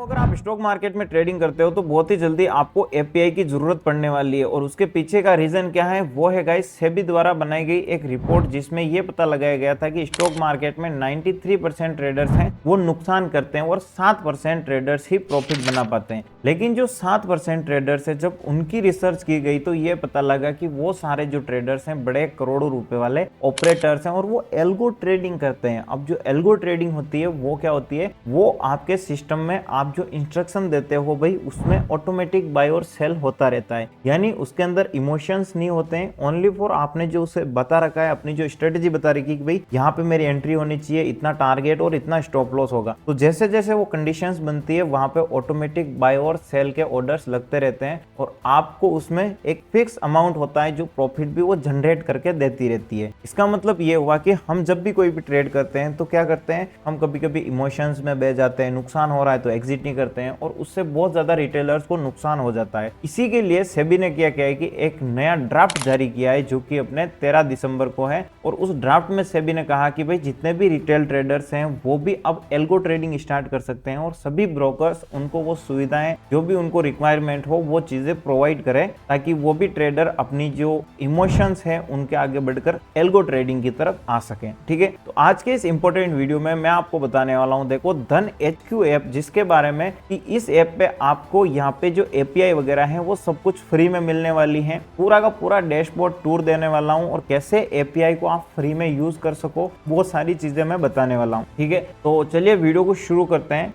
अगर आप stock market में ट्रेडिंग करते हो तो बहुत ही जल्दी आपको एपीआई की जरूरत पड़ने वाली है और उसके पीछे का रीजन क्या है वो है गाइस सेबी द्वारा बनाई गई एक रिपोर्ट जिसमें यह पता लगाया गया था कि स्टॉक मार्केट में 93% ट्रेडर्स हैं वो नुकसान करते हैं और 7% ट्रेडर्स ही प्रॉफिट बना पाते हैं। लेकिन जो 7% ट्रेडर्स है जब उनकी रिसर्च की गई तो ये पता लगा कि वो सारे जो ट्रेडर्स हैं बड़े करोड़ों रुपए वाले ऑपरेटर्स हैं और वो एल्गो ट्रेडिंग करते हैं। अब जो एल्गो ट्रेडिंग होती है वो क्या होती है, वो आपके सिस्टम में आप जो इंस्ट्रक्शन देते हो भाई उसमें ऑटोमेटिक बाय और सेल होता रहता है, यानी उसके अंदर इमोशंस नहीं होते हैं। ओनली फॉर आपने जो उसे बता रखा है, अपनी जो स्ट्रेटेजी बता रखी है कि भाई यहाँ पे मेरी एंट्री होनी चाहिए, इतना टारगेट और इतना स्टॉप लॉस होगा, तो जैसे जैसे वो कंडीशंस बनती है वहां पे ऑटोमेटिक बाय और सेल के ऑर्डर्स लगते रहते हैं और आपको उसमें एक फिक्स अमाउंट होता है जो प्रॉफिट भी वो जनरेट करके देती रहती है। इसका मतलब ये हुआ कि हम जब भी कोई भी ट्रेड करते हैं तो क्या करते हैं, हम कभी कभी इमोशंस में बह जाते हैं, नुकसान हो रहा है तो एग्जिट नहीं करते हैं और उससे बहुत ज्यादा रिटेलर्स को नुकसान हो जाता है। इसी के लिए सेबी ने क्या किया है कि एक नया ड्राफ्ट जारी किया है जो कि अपने 13 दिसंबर को है और उस ड्राफ्ट में सेबी ने कहा कि भाई जितने भी रिटेल ट्रेडर्स हैं वो भी अब एल्गो ट्रेडिंग स्टार्ट कर सकते हैं और सभी ब्रोकर्स उनको वो सुविधाएं जो भी उनको रिक्वायरमेंट हो वो चीजें प्रोवाइड करें ताकि वो भी ट्रेडर अपनी जो इमोशंस है उनके आगे बढ़कर एल्गो ट्रेडिंग की तरफ आ सकें। ठीक है, तो आज के इस इंपॉर्टेंट वीडियो में मैं आपको बताने वाला हूं, देखो धन HQ ऐप, जिसके बारे में कि इस ऐप पे आपको यहाँ पे जो एपीआई वगैरह है वो सब कुछ फ्री में मिलने वाली है। पूरा का पूरा डैशबोर्ड टूर देने वाला हूँ और कैसे एपीआई को आप फ्री में यूज कर सको वो सारी चीजें मैं बताने वाला हूँ। ठीक है, तो चलिए वीडियो को शुरू करते हैं।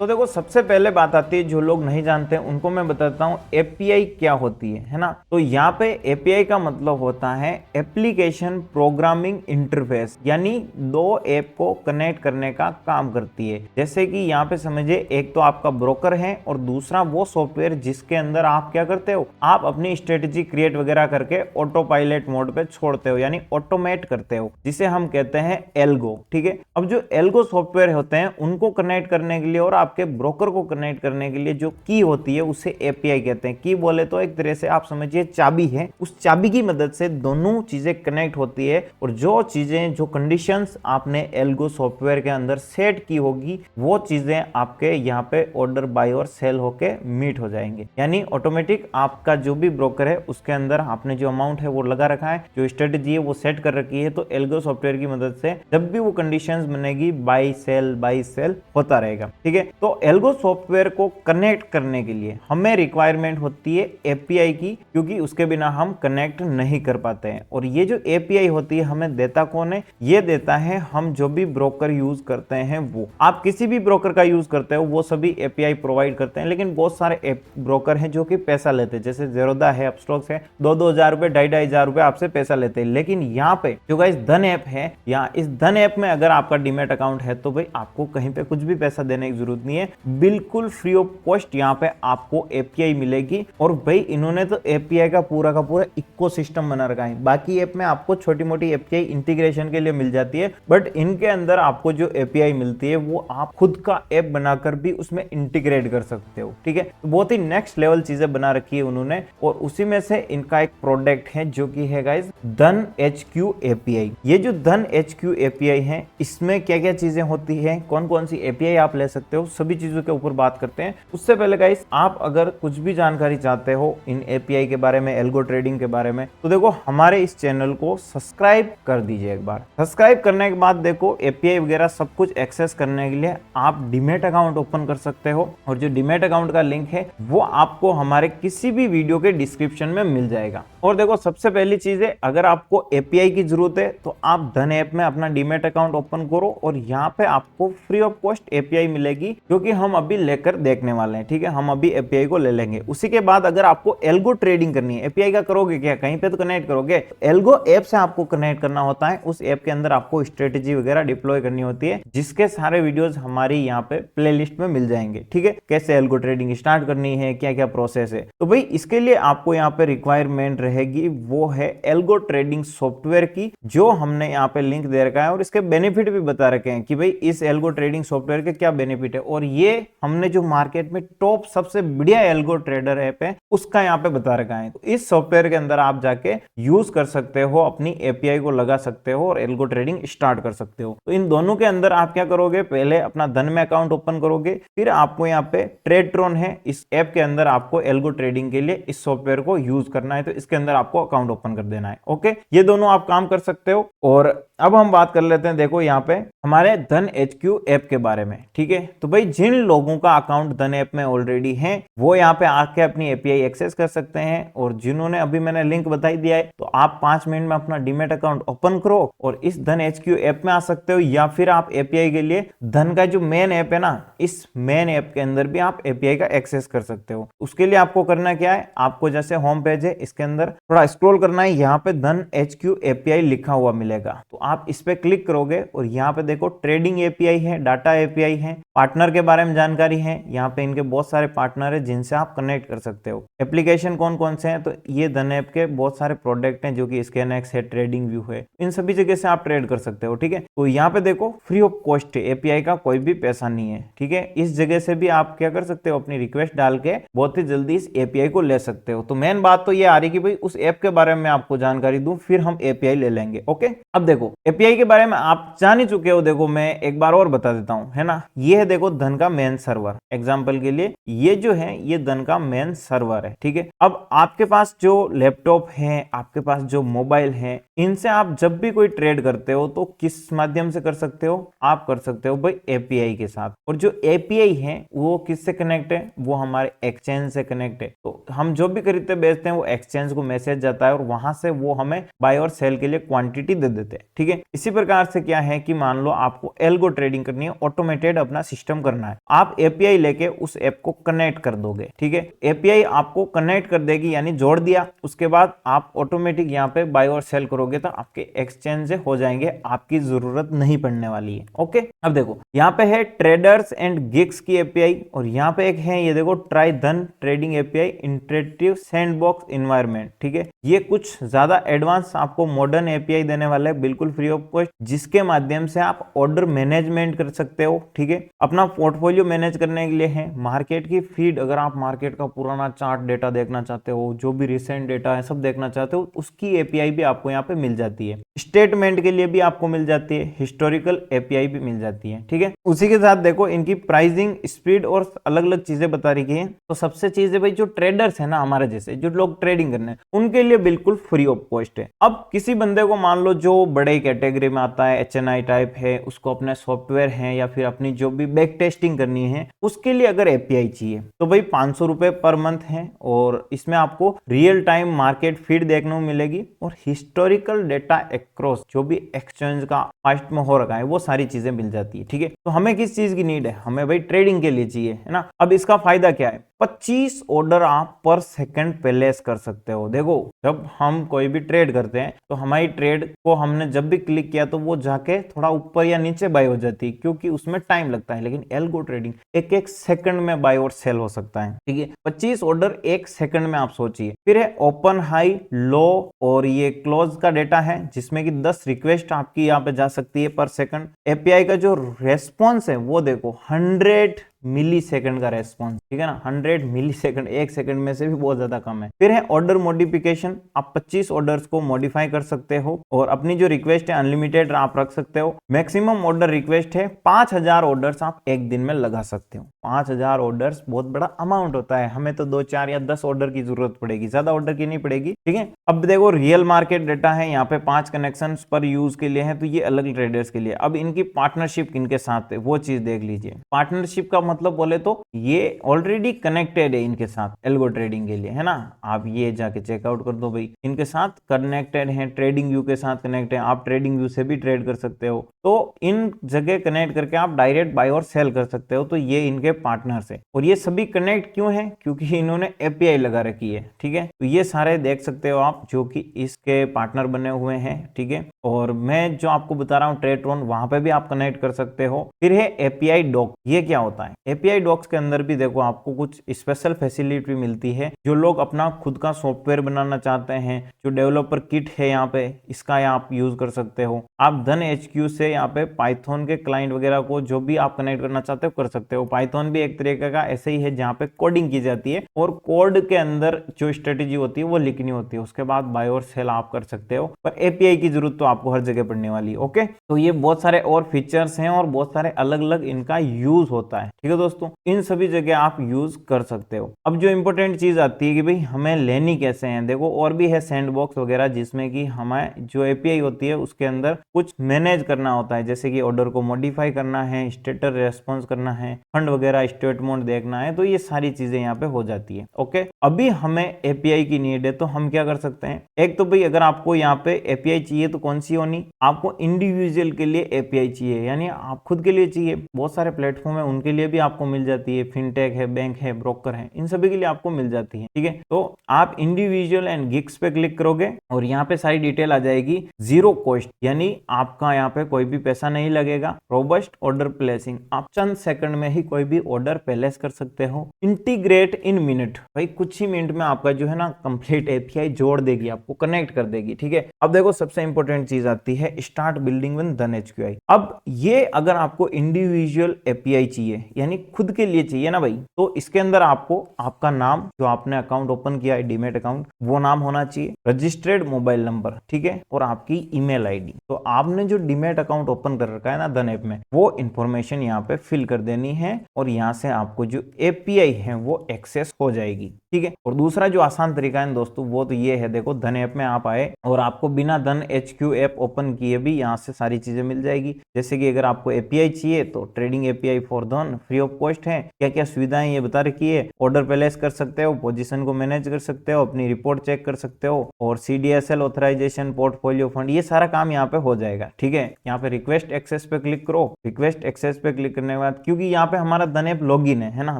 तो देखो सबसे पहले बात आती है, जो लोग नहीं जानते उनको मैं बताता हूँ एपीआई क्या होती है ना। तो यहाँ पे एपीआई का मतलब होता है एप्लीकेशन प्रोग्रामिंग इंटरफेस, यानी दो ऐप को कनेक्ट करने का काम करती है। जैसे कि यहाँ पे समझिए, एक तो आपका ब्रोकर है और दूसरा वो सॉफ्टवेयर जिसके अंदर आप क्या करते हो, आप अपनी स्ट्रेटेजी क्रिएट वगैरह करके ऑटो पायलट मोड पे छोड़ते हो, यानी ऑटोमेट करते हो, जिसे हम कहते हैं एल्गो। ठीक है, अब जो एल्गो सॉफ्टवेयर होते हैं उनको कनेक्ट करने के लिए और आपके ब्रोकर को कनेक्ट करने के लिए जो की होती है उसे एपीआई कहते हैं। की बोले तो एक तरह से आप समझिए चाबी है, उस चाबी की मदद से दोनों चीजें कनेक्ट होती है और जो चीजें, जो कंडीशंस आपने एल्गो सॉफ्टवेयर के अंदर सेट की होगी वो चीजें आपके यहाँ पे ऑर्डर बाय और सेल होके मीट हो जाएंगे। यानी ऑटोमेटिक आपका जो भी ब्रोकर है उसके अंदर आपने जो अमाउंट है वो लगा रखा है, जो स्ट्रेटेजी है वो सेट कर रखी है, तो एल्गो सॉफ्टवेयर की मदद से जब भी वो कंडीशंस बनेगी बाय सेल होता रहेगा। ठीक है, तो एल्गो सॉफ्टवेयर को कनेक्ट करने के लिए हमें रिक्वायरमेंट होती है एपीआई की, क्योंकि उसके बिना हम कनेक्ट नहीं कर पाते हैं। और ये जो एपीआई होती है हमें देता कौन है, ये देता है हम जो भी ब्रोकर यूज करते हैं वो। आप किसी भी ब्रोकर का यूज करते हो वो सभी एपीआई प्रोवाइड करते हैं, लेकिन बहुत सारे ब्रोकर हैं जो कि पैसा लेते हैं, जैसे ज़ेरोधा है, अपस्टॉक्स है, 2-2 हजार रुपए 2,500 रुपए आपसे पैसा लेते हैं। लेकिन यहाँ पे जो गाइस धन ऐप है, या इस धन ऐप में अगर आपका डीमैट अकाउंट है तो भाई आपको कहीं पे कुछ भी पैसा देने की जरूरत नहीं है, बिल्कुल फ्री ऑफ कॉस्ट यहाँ पे आपको एपीआई मिलेगी। और भाई इन्होंने तो एपीआई का पूरा इकोसिस्टम बना रखा है। बाकी ऐप में आपको छोटी मोटी एपीआई इंटीग्रेशन के लिए मिल जाती है, बट इनके अंदर आपको जो एपीआई मिलती है वो आप खुद का ऐप बनाकर भी उसमें इंटीग्रेट कर सकते हो। ठीक है, तो बहुत ही नेक्स्ट लेवल चीजें बना रखी है उन्होंने और उसी में से इनका एक प्रोडक्ट है जो कि है गाइस धन HQ एपीआई। ये जो धन HQ एपीआई है इसमें क्या क्या चीजें होती है, कौन कौन सी एपीआई आप ले सकते हो, सभी चीजों के ऊपर बात करते हैं। उससे पहले गाइस आप अगर कुछ भी जानकारी चाहते हो इन एपीआई के बारे में, एल्गो ट्रेडिंग के बारे में, तो देखो हमारे इस चैनल को सब्सक्राइब कर दीजिए एक बार। सब्सक्राइब करने के बाद देखो एपीआई वगैरह सब कुछ एक्सेस करने के लिए आप डीमैट अकाउंट ओपन कर सकते हो और जो डीमैट अकाउंट का लिंक है वो आपको हमारे किसी भी वीडियो के डिस्क्रिप्शन में मिल जाएगा। और देखो सबसे पहली चीज है, अगर आपको एपीआई की जरूरत है तो आप धन ऐप में अपना डीमैट अकाउंट ओपन करो और यहाँ पे आपको फ्री ऑफ कॉस्ट एपीआई मिलेगी, क्योंकि हम अभी लेकर देखने वाले हैं। ठीक है, हम अभी एपीआई को ले लेंगे। उसी के बाद अगर आपको एल्गो ट्रेडिंग करनी है, एपीआई का करोगे क्या, कहीं पे तो कनेक्ट करोगे, एल्गो ऐप से आपको कनेक्ट करना होता है। उस ऐप के अंदर आपको स्ट्रेटेजी वगैरह डिप्लॉय करनी होती है, जिसके सारे वीडियोस हमारी यहाँ पे प्लेलिस्ट में मिल जाएंगे। ठीक है, कैसे एल्गो ट्रेडिंग स्टार्ट करनी है, क्या क्या प्रोसेस है। तो भाई इसके लिए आपको यहाँ पे रिक्वायरमेंट रहेगी वो है एल्गो ट्रेडिंग सॉफ्टवेयर की, जो हमने यहाँ पे लिंक दे रखा है और इसके बेनिफिट भी बता रखे हैं कि भाई इस एल्गो ट्रेडिंग सॉफ्टवेयर के क्या बेनिफिट है। और ये हमने जो मार्केट में टॉप सबसे बढ़िया एल्गो ट्रेडर ऐप है उसका यहाँ पे बता रखा है। तो इस सॉफ्टवेयर के अंदर आप जाके यूज कर सकते हो, अपनी एपीआई को लगा सकते हो और एल्गो ट्रेडिंग स्टार्ट कर सकते हो। तो इन दोनों के अंदर आप क्या करोगे, पहले अपना धन में अकाउंट ओपन करोगे, फिर आपको यहाँ पे ट्रेडट्रॉन है, इस ऐप के अंदर आपको एल्गो ट्रेडिंग के लिए इस सॉफ्टवेयर को यूज करना है, तो इसके अंदर आपको अकाउंट ओपन कर देना है। ओके, ये दोनों आप काम कर सकते हो। और अब हम बात कर लेते हैं, देखो यहाँ पे हमारे धन HQ ऐप के बारे में। ठीक है, तो भाई जिन लोगों का अकाउंट धन ऐप में ऑलरेडी है वो यहाँ पे आके अपनी एपीआई एक्सेस कर सकते हैं, और जिन्होंने अभी मैंने लिंक बताई दिया है तो आप 5 मिनट में अपना डीमेट अकाउंट ओपन करो और इस धन HQ ऐप में आ सकते हो, या फिर आप एपीआई के लिए धन का जो मेन ऐप है ना, इस मेन ऐप के अंदर भी आप एपीआई का एक्सेस कर सकते हो। उसके लिए आपको करना क्या है, आपको जैसे होम पेज है इसके अंदर थोड़ा स्क्रॉल करना है, यहाँ पे धन HQ एपीआई लिखा हुआ मिलेगा, तो आप इस पे क्लिक करोगे और यहाँ पे देखो ट्रेडिंग एपीआई है, डाटा एपीआई है, पार्टनर के बारे में जानकारी है, यहाँ पे इनके बहुत सारे पार्टनर है जिनसे आप कनेक्ट कर सकते हो। एप्लीकेशन कौन कौन से हैं, तो ये धन ऐप के बहुत सारे प्रोडक्ट हैं जो कि स्कैनएक्स है, ट्रेडिंग व्यू है, इन सभी जगह से आप ट्रेड कर सकते हो। ठीक है, तो यहाँ पे देखो फ्री ऑफ कॉस्ट है, एपीआई का कोई भी पैसा नहीं है। ठीक है, इस जगह से भी आप क्या कर सकते हो, अपनी रिक्वेस्ट डाल के बहुत ही जल्दी इस एपीआई को ले सकते हो। तो मेन बात तो ये आ रही कि भाई उस ऐप के बारे में आपको जानकारी दूं, फिर हम एपीआई ले लेंगे। ओके, अब देखो एपीआई के बारे में आप जान ही चुके हो, देखो मैं एक बार और बता देता हूं, है ना। ये है देखो धन का मेन सर्वर, एग्जांपल के लिए ये जो है ये धन का मेन सर्वर है। ठीक है, अब आपके पास जो लैपटॉप है, आपके पास जो मोबाइल है, इनसे आप जब भी कोई ट्रेड करते हो तो किस माध्यम से कर सकते हो, आप कर सकते हो भाई एपीआई के साथ। और जो एपीआई है वो किससे कनेक्ट है, वो हमारे एक्सचेंज से कनेक्ट है। तो हम जो भी खरीदते बेचते हैं वो एक्सचेंज को मैसेज जाता है और वहां से वो हमें बाय और सेल के लिए क्वांटिटी दे देते हैं। ठीक है, इसी प्रकार से क्या है कि मान लो आपको एल्गो ट्रेडिंग करनी है, ऑटोमेटेड अपना सिस्टम करना है, आप एपीआई लेके उस ऐप को कनेक्ट कर दोगे। ठीक है, एपीआई आपको कनेक्ट कर देगी, यानी जोड़ दिया, उसके बाद आप ऑटोमेटिक यहाँ पे बाय और सेल करोगे तो आपके एक्सचेंज से हो जाएंगे, आपकी जरूरत नहीं पड़ने वाली है। ओके, अब देखो यहाँ पे है ट्रेडर्स एंड गिग्स की एपीआई, और यहाँ पे एक है ये देखो ट्राई धन trading API interactive sandbox environment. ठीक है, ये कुछ ज्यादा एडवांस आपको मॉडर्न एपीआई देने वाला है, बिल्कुल फ्री ऑफ कॉस्ट, जिसके माध्यम से आप ऑर्डर मैनेजमेंट कर सकते हो। ठीक है, अपना पोर्टफोलियो मैनेज करने के लिए है, मार्केट की फीड, अगर आप मार्केट का पुराना चार्ट डेटा देखना चाहते हो, जो भी रिसेंट डेटा है सब देखना चाहते हो, उसकी एपीआई भी आपको यहाँ पे मिल जाती है। स्टेटमेंट के लिए भी आपको मिल जाती है, हिस्टोरिकल एपीआई भी मिल जाती है। ठीक है, उसी के साथ देखो इनकी प्राइसिंग, स्पीड और अलग अलग चीजें बता रही है। तो सबसे चीज है भाई जो ट्रेडर्स है ना, हमारे जैसे जो लोग ट्रेडिंग करने, उनके लिए बिल्कुल फ्री ऑफ कॉस्ट है। अब किसी बंदे को मान लो जो बड़े कैटेगरी में आता है, एचएनआई टाइप है, उसको अपने सॉफ्टवेयर है या फिर अपनी जो भी बैक टेस्टिंग करनी है, उसके लिए अगर एपीआई चाहिए तो भाई 500 रुपए पर मंथ है, और इसमें आपको रियल टाइम मार्केट फीड देखने को मिलेगी और हिस्टोरिकल डेटा अक्रॉस जो भी एक्सचेंज का पास्ट में हो रखा है वो सारी चीजें मिल जाती है। ठीक है, तो हमें किस चीज की नीड है, हमें भाई ट्रेडिंग के लिए चाहिए, है ना। अब इसका फायदा क्या है, 25 ऑर्डर आप पर सेकंड प्लेस कर सकते हो। देखो जब हम कोई भी ट्रेड करते हैं तो हमारी ट्रेड को हमने जब भी क्लिक किया तो वो जाके थोड़ा ऊपर या नीचे बाय हो जाती है, क्योंकि उसमें टाइम लगता है, लेकिन एल्गो ट्रेडिंग एक एक सेकंड में बाय और सेल हो सकता है। ठीक है, 25 ऑर्डर एक सेकंड में आप सोचिए। फिर है ओपन, हाई, लो और ये क्लोज का डेटा है, जिसमें कि 10 रिक्वेस्ट आपकी यहाँ पे जा सकती है पर सेकंड। एपीआई का जो रेस्पॉन्स है वो देखो 100 मिली सेकंड का रेस्पॉन्स। ठीक है ना, 100 मिली सेकंड, एक सेकंड में से भी बहुत ज्यादा कम है। फिर है ऑर्डर मॉडिफिकेशन, आप 25 ऑर्डर्स को मॉडिफाई कर सकते हो और अपनी जो रिक्वेस्ट है अनलिमिटेड आप रख सकते हो। मैक्सिमम ऑर्डर रिक्वेस्ट है 5000 ऑर्डर्स आप एक दिन में लगा सकते हो। 5000 ऑर्डर्स बहुत बड़ा अमाउंट होता है, हमें तो 2, 4 या 10 ऑर्डर की जरूरत पड़ेगी, ज्यादा ऑर्डर की नहीं पड़ेगी। ठीक है, अब देखो रियल मार्केट डेटा है, यहाँ पे 5 कनेक्शन पर यूज के लिए है, तो ये अलग ट्रेडर्स के लिए। अब इनकी पार्टनरशिप किनके साथ है वो चीज देख लीजिए। पार्टनरशिप का मतलब बोले तो ये ऑलरेडी कनेक्टेड है इनके साथ एल्गो ट्रेडिंग के लिए, है ना। आप ये जाके चेकआउट कर दो भाई, इनके साथ कनेक्टेड है, ट्रेडिंग व्यू के साथ कनेक्ट है, आप ट्रेडिंग व्यू से भी ट्रेड कर सकते हो। तो इन जगह कनेक्ट करके आप डायरेक्ट बाय और सेल कर सकते हो, तो ये इनके पार्टनर्स है। और ये सभी कनेक्ट क्यों है, क्योंकि इन्होंने एपीआई लगा रखी है। ठीक है, तो ये सारे देख सकते हो आप जो कि इसके पार्टनर बने हुए हैं। ठीक है, और मैं जो आपको बता रहा हूँ ट्रेडट्रॉन, वहां पे भी आप कनेक्ट कर सकते हो। फिर है एपीआई डॉक, ये क्या होता है, एपीआई डॉक्स के अंदर भी देखो आपको कुछ स्पेशल फैसिलिटी मिलती है। जो लोग अपना खुद का सॉफ्टवेयर बनाना चाहते हैं, जो डेवलपर किट है यहाँ पे, इसका आप यूज कर सकते हो। आप धन HQ से यहाँ पे पाइथन के क्लाइंट वगैरह को जो भी आप कनेक्ट करना चाहते हो कर सकते हो। पाइथन भी एक तरीके का ऐसे ही है जहाँ पे कोडिंग की जाती है और कोड के अंदर जो स्ट्रेटेजी होती है वो लिखनी होती है, उसके बाद बाय और सेल आप कर सकते हो। पर एपीआई की जरूरत तो आपको हर जगह पड़ने वाली है। ओके, तो ये बहुत सारे और फीचर्स हैं और बहुत सारे अलग अलग इनका यूज होता है। ठीक है दोस्तों, इन सभी जगह आप यूज कर सकते हो। अब जो इंपॉर्टेंट चीज आती है कि भाई हमें लेनी कैसे है, देखो और भी है सैंडबॉक्स वगैरह जिसमें कि हमें जो एपीआई होती है उसके अंदर कुछ मैनेज करना होता है, जैसे कि ऑर्डर को मॉडिफाई करना है, स्टेटस रेस्पॉन्स करना है, फंड वगैरह स्टेटमेंट देखना है, तो ये सारी चीजें यहाँ पे हो जाती है। ओके, अभी हमें एपीआई की नीड है तो हम क्या कर सकते हैं। एक तो भाई अगर आपको यहाँ पे एपीआई चाहिए तो कौन सी होनी, आपको इंडिविजुअल के लिए एपीआई चाहिए, यानी आप खुद के लिए चाहिए। बहुत सारे प्लेटफॉर्म है उनके लिए भी आपको मिल जाती है, फिनटेक है, बैंक है, ब्रोकर है, इन सभी के लिए आपको मिल जाती है। ठीक है, तो आप इंडिविजुअल एंड गिग्स पे क्लिक करोगे और यहाँ पे सारी डिटेल आ जाएगी। जीरो कॉस्ट, यानी आपका यहाँ पे कोई भी पैसा नहीं लगेगा। रोबस्ट ऑर्डर प्लेसिंग, आप चंद सेकंड में ही कोई भी ऑर्डर प्लेस कर सकते हो। इंटीग्रेट इन मिनट, भाई कुछ ही मिनट में आपका जो है ना कंप्लीट एपीआई जोड़ देगी, आपको कनेक्ट कर देगी। ठीक है, अब देखो सबसे इंपॉर्टेंट चीज आती है स्टार्ट बिल्डिंग विद धन HQI। अब ये अगर आपको इंडिविजुअल एपीआई चाहिए यानी खुद के लिए चाहिए ना भाई, तो इसके अंदर आपको आपका नाम, जो आपने अकाउंट ओपन किया है डीमेट अकाउंट, वो नाम होना चाहिए, रजिस्टर्ड मोबाइल नंबर, ठीक है, और आपकी ईमेल आईडी। तो आपने जो डीमेट अकाउंट ओपन कर रखा है ना धन ऐप में, वो इंफॉर्मेशन यहाँ पे फिल कर देनी है और यहाँ से आपको जो एपीआई है वो एक्सेस हो जाएगी। ठीक है, और दूसरा जो आसान तरीका है दोस्तों वो तो ये है, देखो धन ऐप में आप आए और आपको बिना धन HQ ऐप ओपन किए भी यहाँ से सारी चीजें मिल जाएगी। जैसे कि अगर आपको एपीआई चाहिए तो ट्रेडिंग एपीआई फॉर धन फ्री ऑफ कॉस्ट है, क्या क्या सुविधाएं ये बता रखी है। ऑर्डर प्लेस कर सकते हो, पोजीशन को मैनेज कर सकते हो, अपनी रिपोर्ट चेक कर सकते हो, और CDSL ऑथराइजेशन, पोर्टफोलियो फंड, ये सारा काम यहाँ पे हो जाएगा। ठीक है, यहाँ पे रिक्वेस्ट एक्सेस पे क्लिक करो। रिक्वेस्ट एक्सेस पे क्लिक करने के बाद, क्योंकि यहाँ पे हमारा धन ऐप लॉगिन है ना,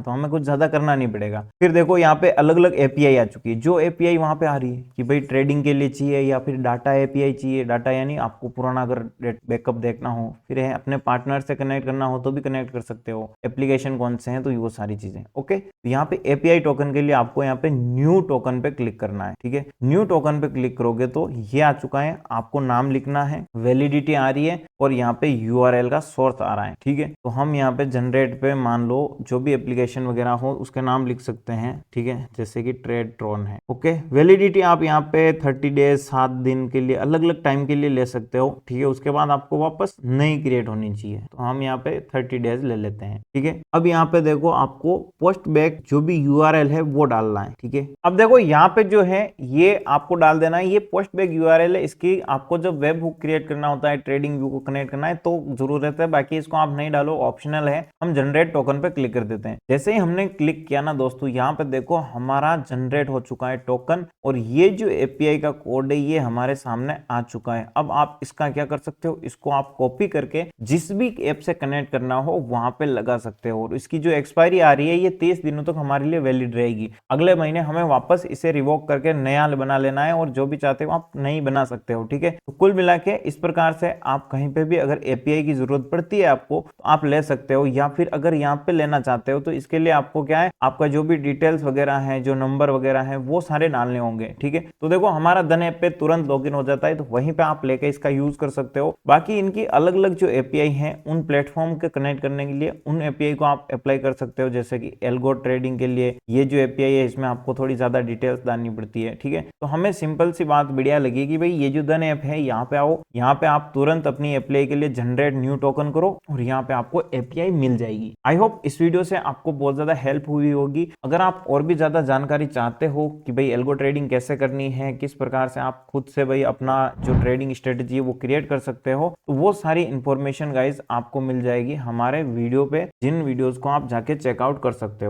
तो हमें कुछ ज्यादा करना नहीं पड़ेगा। फिर देखो यहाँ पे अलग अलग एपीआई आ चुकी है। जो एपीआई वहां पे आ रही है कि भाई ट्रेडिंग के लिए चाहिए या फिर डाटा एपीआई चाहिए, डाटा यानी आपको पुराना अगर बैकअप देखना हो, फिर है अपने पार्टनर से कनेक्ट करना हो तो भी कनेक्ट कर सकते हो, एप्लीकेशन कौन से हैं, तो वो सारी चीजें। ओके, तो यहाँ पे एपीआई टोकन के लिए आपको यहाँ पे न्यू टोकन पे क्लिक करना है। ठीक है, न्यू टोकन पे क्लिक करोगे तो ये आ चुका है, आपको नाम लिखना है, वैलिडिटी आ रही है और यहाँ पे यूआरएल का सोर्स आ रहा है। ठीक है, तो हम यहाँ पे जनरेट पे मान लो जो भी एप्लीकेशन वगैरह हो उसके नाम लिख सकते हैं। ठीक है, जैसे कि ट्रेडट्रॉन है। ओके, वैलिडिटी आप यहाँ पे 30 डेज 7 दिन के लिए अलग अलग टाइम के लिए ले सकते हो। ठीक है, उसके बाद आपको वापस नई क्रिएट होनी चाहिए, तो हम यहाँ पे 30 डेज ले लेते हैं। ठीक है, अब यहाँ पे देखो आपको पोस्ट बैक जो भी यूआरएल है वो डालना है। ठीक है, अब देखो यहाँ पे जो है ये आपको डाल देना है, ये पोस्ट बैक यूआरएल है। इसकी आपको जब वेब हुक क्रिएट करना होता है, ट्रेडिंग व्यू को कनेक्ट करना है तो जरूरत है, बाकी इसको आप नहीं डालो, ऑप्शनल है। हम जनरेट टोकन पे क्लिक कर देते हैं। जैसे ही हमने क्लिक किया ना दोस्तों, यहाँ पे देखो हमारा जनरेट हो चुका है टोकन और ये जो एपीआई का कोड है ये हमारे सामने आ चुका है। अब आप इसका क्या कर सकते हो, इसको आप कॉपी करके जिस भी ऐप से कनेक्ट करना हो वहां पे लगा सकते हो। और इसकी जो एक्सपायरी आ रही है ये 30 दिनों तक हमारे लिए वैलिड रहेगी। अगले महीने हमें वापस इसे रिवोक करके नया बना लेना है और जो भी चाहते हो आप नई बना सकते हो। ठीक है, तो कुल मिला के इस प्रकार से आप कहीं पे भी अगर एपीआई की जरूरत पड़ती है आपको तो आप ले सकते हो, या फिर अगर यहाँ पे लेना चाहते हो तो इसके लिए आपको क्या है, आपका जो भी डिटेल्स वगैरह है, जो नंबर वगैरह है वो सारे डालने होंगे। ठीक है, तो देखो हमारा धन ऐप पे तुरंत लॉगिन हो जाता है, तो वहीं पे आप लेके इसका यूज कर सकते हो। बाकी इनकी अलग अलग जो एपीआई है उन प्लेटफॉर्म के कनेक्ट करने के लिए उन एपीआई को आप अप्लाई कर सकते हो। जैसे कि एल्गो ट्रेडिंग के लिए ये जो एपीआई है इसमें आपको थोड़ी ज्यादा डिटेल्स डालनी पड़ती है। ठीक है, तो हमें सिंपल सी बात बढ़िया लगी कि भाई ये जो धन ऐप है यहाँ पे आओ, यहाँ पे आप तुरंत अपनी एप्लाई के लिए जनरेट न्यू टोकन करो और यहाँ पे आपको एपीआई मिल जाएगी। आई होप इस वीडियो से आपको बहुत ज्यादा हेल्प हुई होगी। अगर आप और भी ज्यादा जानकारी चाहते हो कि भाई एल्गो ट्रेडिंग कैसे करनी है, किस प्रकार से आप खुद से भाई अपना जो ट्रेडिंग स्ट्रेटेजी है वो क्रिएट कर सकते हो, तो वो सारी इंफॉर्मेशन गाइज आपको मिल जाएगी हमारे वीडियो पे, जिन वीडियोस को आप जाके चेकआउट कर सकते हो।